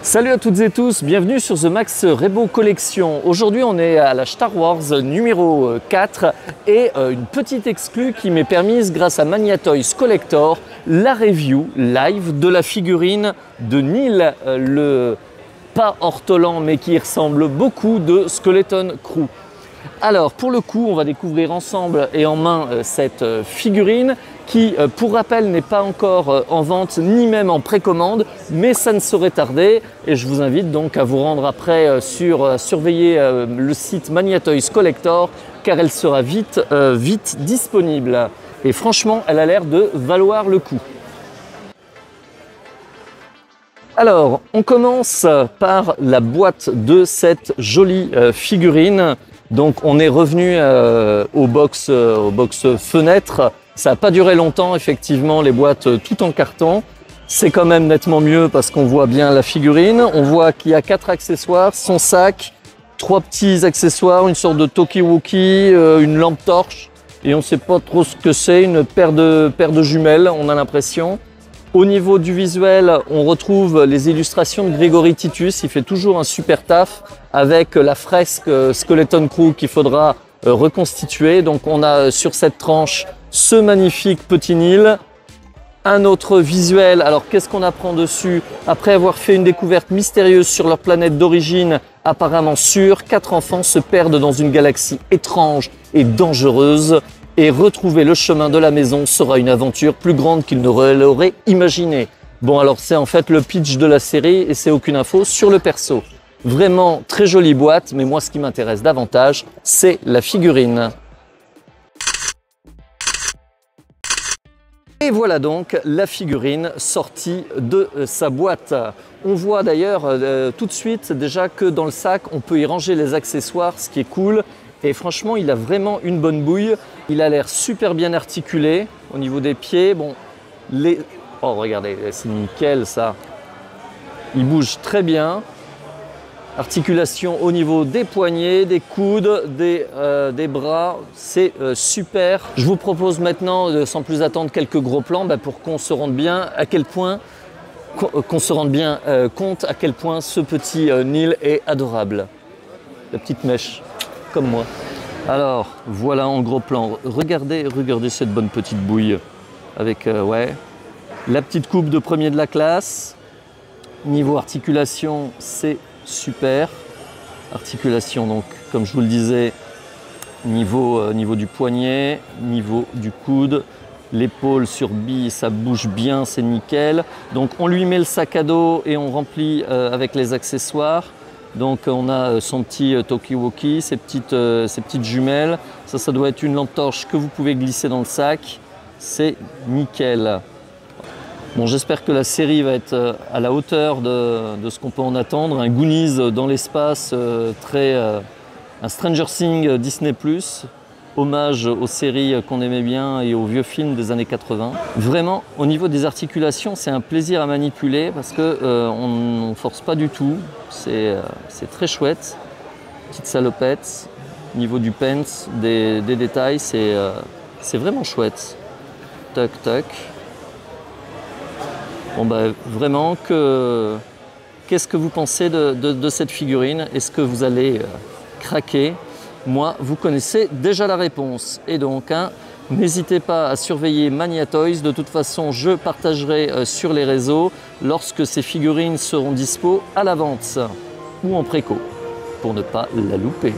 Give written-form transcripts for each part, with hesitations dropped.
Salut à toutes et tous, bienvenue sur The Max Rebo Collection. Aujourd'hui on est à la Star Wars numéro 4 et une petite exclue qui m'est permise grâce à Mania Toys Collector, la review live de la figurine de Neil, le pas ortolan mais qui ressemble beaucoup de Skeleton Crew. Alors pour le coup on va découvrir ensemble et en main cette figurine qui pour rappel n'est pas encore en vente ni même en précommande, mais ça ne saurait tarder et je vous invite donc à vous rendre après surveiller le site Mania Toys Collector car elle sera vite disponible et franchement elle a l'air de valoir le coup. Alors on commence par la boîte de cette jolie figurine. Donc on est revenu au box fenêtre. Ça n'a pas duré longtemps, effectivement, les boîtes tout en carton. C'est quand même nettement mieux parce qu'on voit bien la figurine. On voit qu'il y a 4 accessoires, son sac, 3 petits accessoires, une sorte de talkie-walkie, une lampe torche. Et on ne sait pas trop ce que c'est, une paire de jumelles, on a l'impression. Au niveau du visuel, on retrouve les illustrations de Grégory Titus. Il fait toujours un super taf avec la fresque Skeleton Crew qu'il faudra reconstituer. Donc on a sur cette tranche ce magnifique petit Neil. Un autre visuel, alors qu'est-ce qu'on apprend dessus? Après avoir fait une découverte mystérieuse sur leur planète d'origine apparemment sûre, 4 enfants se perdent dans une galaxie étrange et dangereuse. Et retrouver le chemin de la maison sera une aventure plus grande qu'ils ne l'auraient imaginé. Bon alors c'est en fait le pitch de la série et c'est aucune info sur le perso. Vraiment très jolie boîte, mais moi ce qui m'intéresse davantage, c'est la figurine. Et voilà donc la figurine sortie de sa boîte. On voit d'ailleurs tout de suite déjà que dans le sac, on peut y ranger les accessoires, ce qui est cool. Et franchement, il a vraiment une bonne bouille. Il a l'air super bien articulé au niveau des pieds. Bon, oh regardez, c'est nickel ça. Il bouge très bien. Articulation au niveau des poignets, des coudes, des bras, c'est super. Je vous propose maintenant, sans plus attendre, quelques gros plans pour qu'on se rende bien à quel point, compte à quel point ce petit Neil est adorable. La petite mèche, comme moi. Alors, voilà en gros plan. Regardez cette bonne petite bouille avec la petite coupe de premier de la classe. Niveau articulation, c'est super. Articulation, donc, comme je vous le disais, niveau du poignet, niveau du coude, l'épaule sur bille, ça bouge bien, c'est nickel. Donc, on lui met le sac à dos et on remplit avec les accessoires. Donc, on a son petit talkie-walkie, ses petites jumelles. Ça doit être une lampe torche que vous pouvez glisser dans le sac. C'est nickel. Bon, j'espère que la série va être à la hauteur de ce qu'on peut en attendre. Un Goonies dans l'espace, un Stranger Things Disney+, hommage aux séries qu'on aimait bien et aux vieux films des années 80. Vraiment, au niveau des articulations, c'est un plaisir à manipuler parce qu'on ne force pas du tout. C'est très chouette. Petite salopette. Au niveau du pants, des détails, c'est vraiment chouette. Toc, toc. Bon vraiment, qu'est-ce que vous pensez de cette figurine? Est-ce que vous allez craquer? Moi, vous connaissez déjà la réponse. Et donc, n'hésitez pas à surveiller Mania Toys. De toute façon, je partagerai sur les réseaux lorsque ces figurines seront dispo à la vente ou en préco, pour ne pas la louper.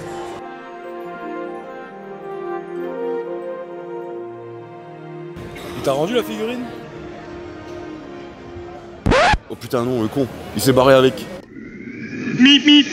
Il t'a rendu la figurine? Oh putain non, le con, il s'est barré avec. Mip mip.